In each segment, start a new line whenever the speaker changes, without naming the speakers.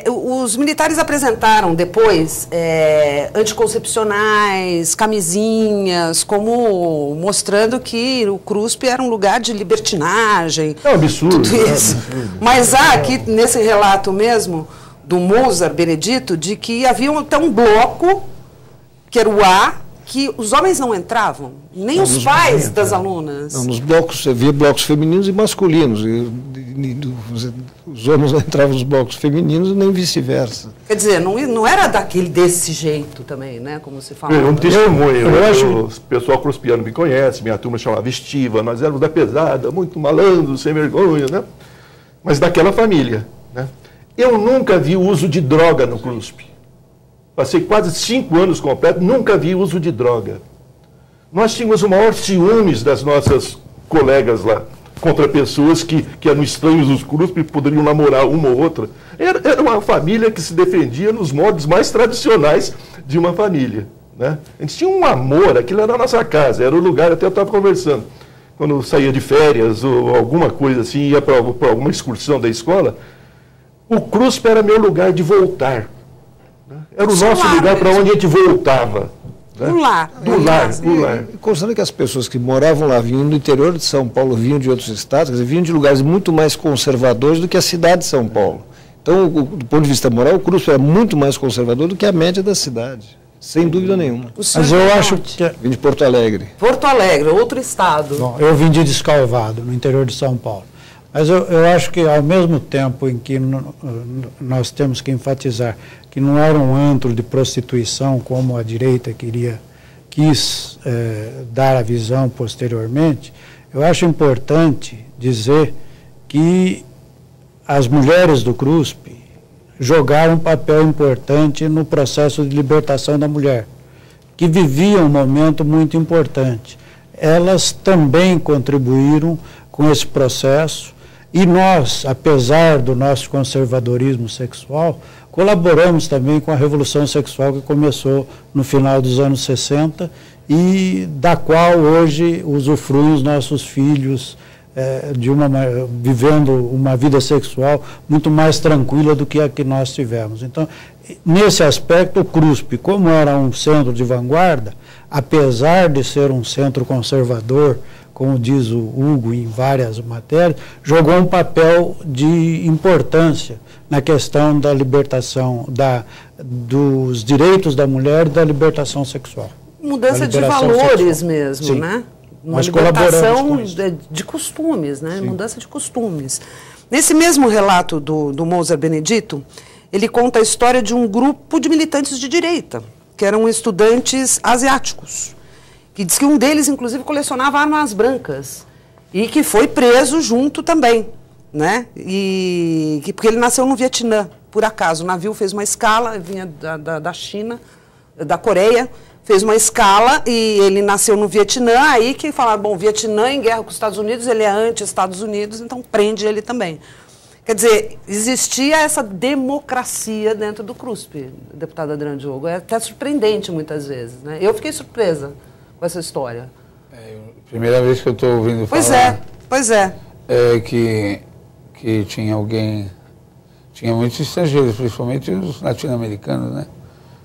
Os militares apresentaram depois anticoncepcionais, camisinhas, como mostrando que o CRUSP era um lugar de libertinagem.
É um absurdo.
Tudo isso. Mas há aqui, nesse relato mesmo, do Mozart Benedito, de que havia até um bloco, que era o A, que os homens não entravam, nem os pais das alunas.
Não, nos blocos, havia blocos femininos e masculinos. Os homens não entravam nos blocos femininos nem vice-versa.
Quer dizer, não era desse jeito também, né? Como se fala.
Um testemunho. O pessoal cruspiano me conhece, minha turma chamava Estiva, nós éramos da pesada, muito malandro, sem vergonha, né? Mas daquela família, né? Eu nunca vi o uso de droga no CRUSP. Passei quase 5 anos completos, nunca vi uso de droga. Nós tínhamos o maior ciúmes das nossas colegas lá, contra pessoas que eram estranhos dos CRUSP e poderiam namorar uma ou outra. Era uma família que se defendia nos modos mais tradicionais de uma família, né? A gente tinha um amor, aquilo era a nossa casa, era o lugar, até eu estava conversando. Quando eu saía de férias ou alguma coisa assim, ia para alguma excursão da escola, o CRUSP era meu lugar de voltar. Era o nosso lugar para onde a gente voltava. Né?
Do lar.
Considerando que as pessoas que moravam lá, vinham do interior de São Paulo, vinham de outros estados, quer dizer, vinham de lugares muito mais conservadores do que a cidade de São Paulo. Então, do ponto de vista moral, o CRUSP era muito mais conservador do que a média da cidade. Sem dúvida nenhuma.
Mas eu acho que...
Vim de Porto Alegre.
Porto Alegre, outro estado.
Bom, eu vim de Descalvado, no interior de São Paulo. Mas eu acho que, ao mesmo tempo em que nós temos que enfatizar que não era um antro de prostituição, como a direita quis dar a visão posteriormente, eu acho importante dizer que as mulheres do CRUSP jogaram um papel importante no processo de libertação da mulher, que vivia um momento muito importante. Elas também contribuíram com esse processo e nós, apesar do nosso conservadorismo sexual, colaboramos também com a Revolução Sexual que começou no final dos anos 60 e da qual hoje usufruem os nossos filhos, vivendo uma vida sexual muito mais tranquila do que a que nós tivemos. Então, nesse aspecto, o CRUSP, como era um centro de vanguarda, apesar de ser um centro conservador, como diz o Hugo em várias matérias, jogou um papel de importância na questão da libertação, dos direitos da mulher e da libertação sexual.
Mudança de valores sexual. Mesmo, sim. Né? Uma libertação de costumes, né? Mudança de costumes. Nesse mesmo relato do Mozart Benedito, ele conta a história de um grupo de militantes de direita, que eram estudantes asiáticos, que diz que um deles, inclusive, colecionava armas brancas e que foi preso junto também, né? Porque ele nasceu no Vietnã, por acaso. O navio fez uma escala, vinha da China, da Coreia, fez uma escala e ele nasceu no Vietnã, aí que falaram, bom, Vietnã em guerra com os Estados Unidos, ele é anti-Estados Unidos, então prende ele também. Quer dizer, existia essa democracia dentro do CRUSP, deputada Adriana Diogo. É até surpreendente muitas vezes, né? Eu fiquei surpresa com essa história.
Primeira vez que eu estou ouvindo falar.
Pois é.
Que tinha muitos estrangeiros, principalmente os latino-americanos, né?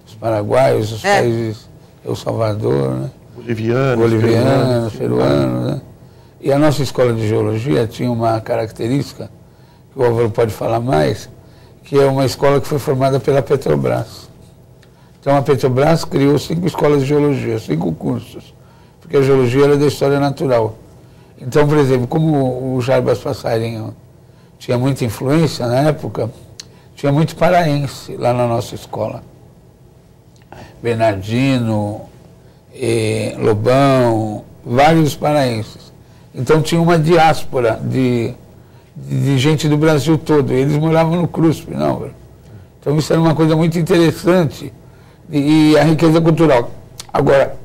Os paraguaios, os países, El Salvador, né? Bolivianos, peruanos, né? E a nossa escola de geologia tinha uma característica, que o Álvaro pode falar mais, que é uma escola que foi formada pela Petrobras. Então a Petrobras criou 5 escolas de geologia, 5 cursos, porque a geologia era da história natural. Então, por exemplo, como o Jarbas Passarinho tinha muita influência na época, tinha muito paraense lá na nossa escola. Bernardino, Lobão, vários paraenses. Então tinha uma diáspora de gente do Brasil todo. Eles moravam no CRUSP, não. Então isso era uma coisa muito interessante e a riqueza cultural. Agora,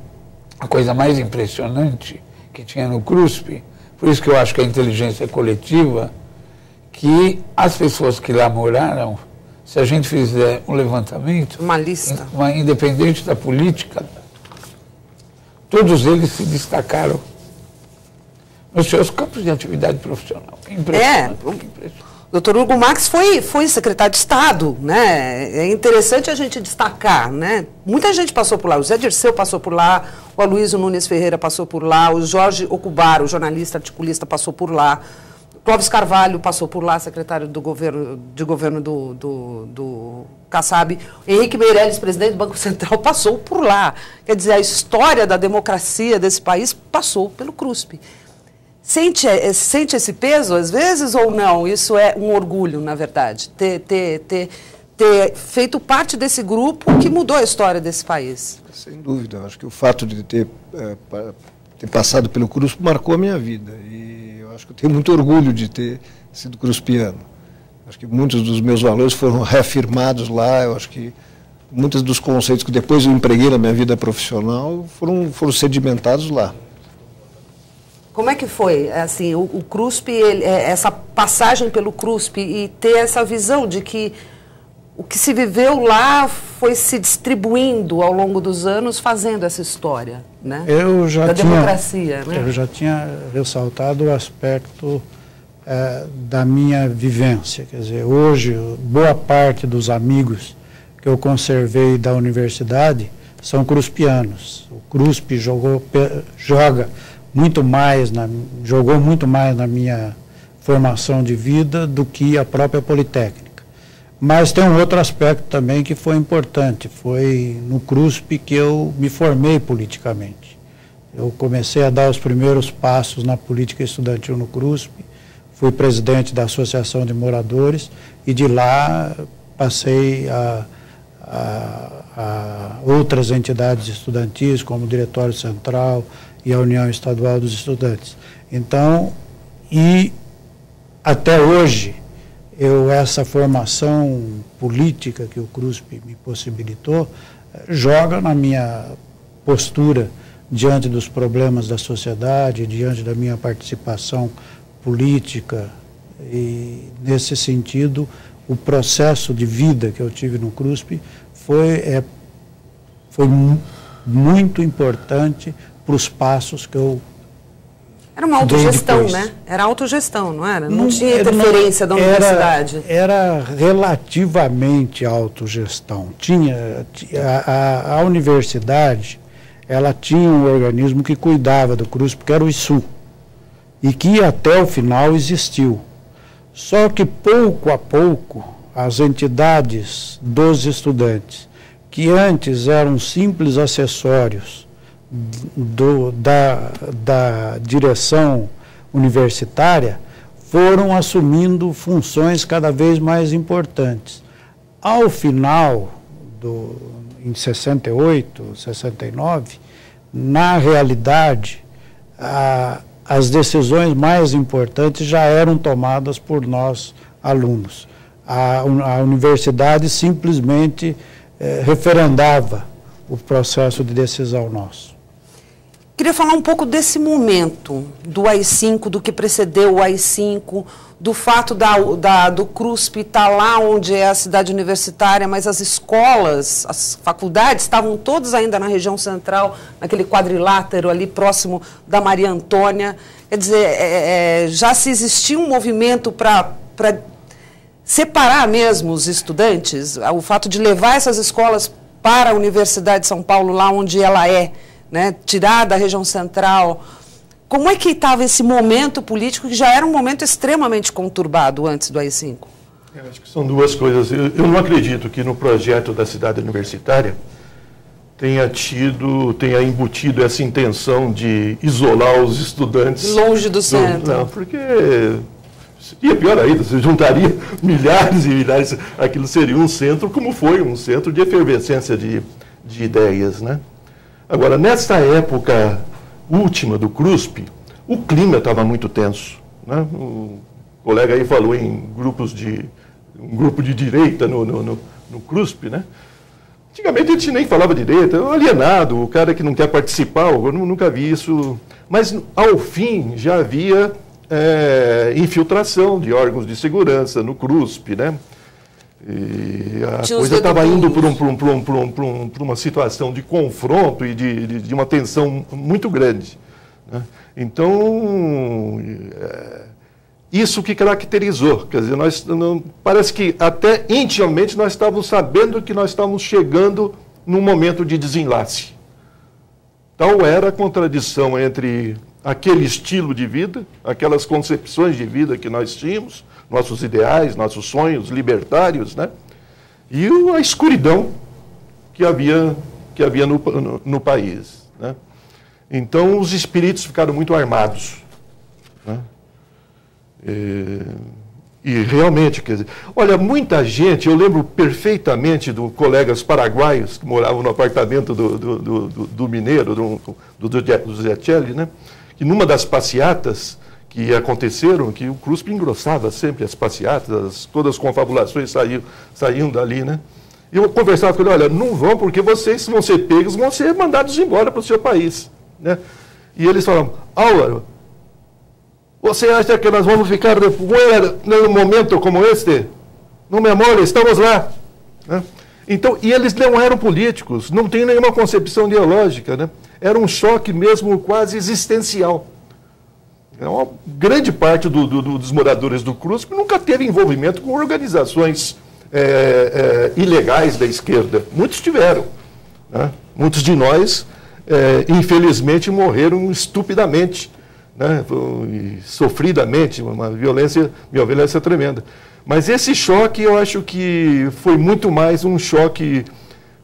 a coisa mais impressionante que tinha no CRUSP, por isso que eu acho que a inteligência é coletiva, que as pessoas que lá moraram, se a gente fizer um levantamento,
uma lista,
independente da política, todos eles se destacaram nos seus campos de atividade profissional. Impressionante.
O Dr. Hugo Marques foi secretário de Estado, né? É interessante a gente destacar, né? Muita gente passou por lá, o Zé Dirceu passou por lá, o Aloysio Nunes Ferreira passou por lá, o Jorge Okubara, o jornalista articulista, passou por lá, Clóvis Carvalho passou por lá, secretário de governo do Kassab, Henrique Meirelles, presidente do Banco Central, passou por lá. Quer dizer, a história da democracia desse país passou pelo CRUSP. Sente esse peso, às vezes, ou não? Isso é um orgulho, na verdade, ter feito parte desse grupo que mudou a história desse país.
Sem dúvida. Acho que o fato de ter passado pelo CRUSP marcou a minha vida. E eu acho que eu tenho muito orgulho de ter sido cruspiano. Acho que muitos dos meus valores foram reafirmados lá. Eu acho que muitos dos conceitos que depois eu empreguei na minha vida profissional foram sedimentados lá.
Como é que foi, assim, o CRUSP, essa passagem pelo CRUSP e ter essa visão de que o que se viveu lá foi se distribuindo ao longo dos anos, fazendo essa história, né?
Democracia,
né?
Eu já tinha ressaltado o aspecto da minha vivência. Quer dizer, hoje, boa parte dos amigos que eu conservei da universidade são cruspianos. O CRUSP jogou muito mais na minha formação de vida do que a própria Politécnica. Mas tem um outro aspecto também que foi importante, foi no CRUSP que eu me formei politicamente. Eu comecei a dar os primeiros passos na política estudantil no CRUSP, fui presidente da Associação de Moradores e de lá passei a outras entidades estudantis, como o Diretório Central e a União Estadual dos Estudantes. Então, e até hoje, essa formação política que o CRUSP me possibilitou, joga na minha postura diante dos problemas da sociedade, diante da minha participação política, e nesse sentido, o processo de vida que eu tive no CRUSP foi muito importante para os passos que eu...
Era uma autogestão, né? Era autogestão, não era? Não tinha interferência da universidade.
Era relativamente autogestão. A universidade, ela tinha um organismo que cuidava do CRUSP, que era o ISU, e que até o final existiu. Só que pouco a pouco, as entidades dos estudantes, que antes eram simples acessórios da direção universitária, foram assumindo funções cada vez mais importantes. Ao final, em 68, 69, na realidade, as decisões mais importantes já eram tomadas por nós, alunos. A universidade simplesmente referendava o processo de decisão nosso.
Queria falar um pouco desse momento do AI-5, do que precedeu o AI-5, do fato do CRUSP estar lá onde é a cidade universitária, mas as escolas, as faculdades estavam todas ainda na região central, naquele quadrilátero ali próximo da Maria Antônia. Quer dizer, já se existia um movimento para separar mesmo os estudantes, o fato de levar essas escolas para a Universidade de São Paulo, lá onde ela é, né, tirar da região central. Como é que estava esse momento político, que já era um momento extremamente conturbado antes do AI-5?
Eu acho que são duas coisas. Eu não acredito que no projeto da cidade universitária tenha embutido essa intenção de isolar os estudantes.
Longe do centro.
Não, porque seria pior ainda, se juntaria milhares e milhares, aquilo seria um centro, como foi um centro de efervescência de ideias, né? Agora, nessa época última do CRUSP, o clima estava muito tenso, né? O colega aí falou em um grupo de direita no CRUSP, né? Antigamente a gente nem falava direita, o alienado, o cara que não quer participar, eu nunca vi isso. Mas, ao fim, já havia infiltração de órgãos de segurança no CRUSP, né? E a coisa estava indo por uma situação de confronto e de uma tensão muito grande, né? Então, isso que caracterizou. Quer dizer, parece que até intimamente nós estávamos sabendo que nós estávamos chegando num momento de desenlace. Tal era a contradição entre aquele estilo de vida, aquelas concepções de vida que nós tínhamos, nossos ideais, nossos sonhos libertários, né? E a escuridão que havia no país, né? Então, os espíritos ficaram muito armados, né? E realmente, quer dizer, olha, muita gente, eu lembro perfeitamente de colegas paraguaios que moravam no apartamento do mineiro, do Zé Celli, né? Que numa das passeatas que aconteceram, que o CRUSP engrossava sempre as passeatas, todas as confabulações saíam dali, né? E eu conversava com ele, olha, não vão porque vocês vão ser pegos, vão ser mandados embora para o seu país, né? E eles falavam, Álvaro, você acha que nós vamos ficar num momento como este? Não me amore, estamos lá, né? Então, e eles não eram políticos, não tem nenhuma concepção ideológica, né? Era um choque mesmo quase existencial. Uma grande parte dos moradores do CRUSP nunca teve envolvimento com organizações ilegais da esquerda. Muitos tiveram, né? Muitos de nós, infelizmente, morreram estupidamente, né? E sofridamente, uma violência tremenda. Mas esse choque, eu acho que foi muito mais um choque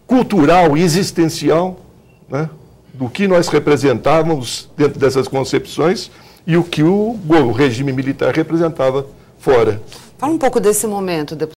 cultural e existencial, né? Do que nós representávamos dentro dessas concepções e o que o regime militar representava fora.
Fala um pouco desse momento, deputado.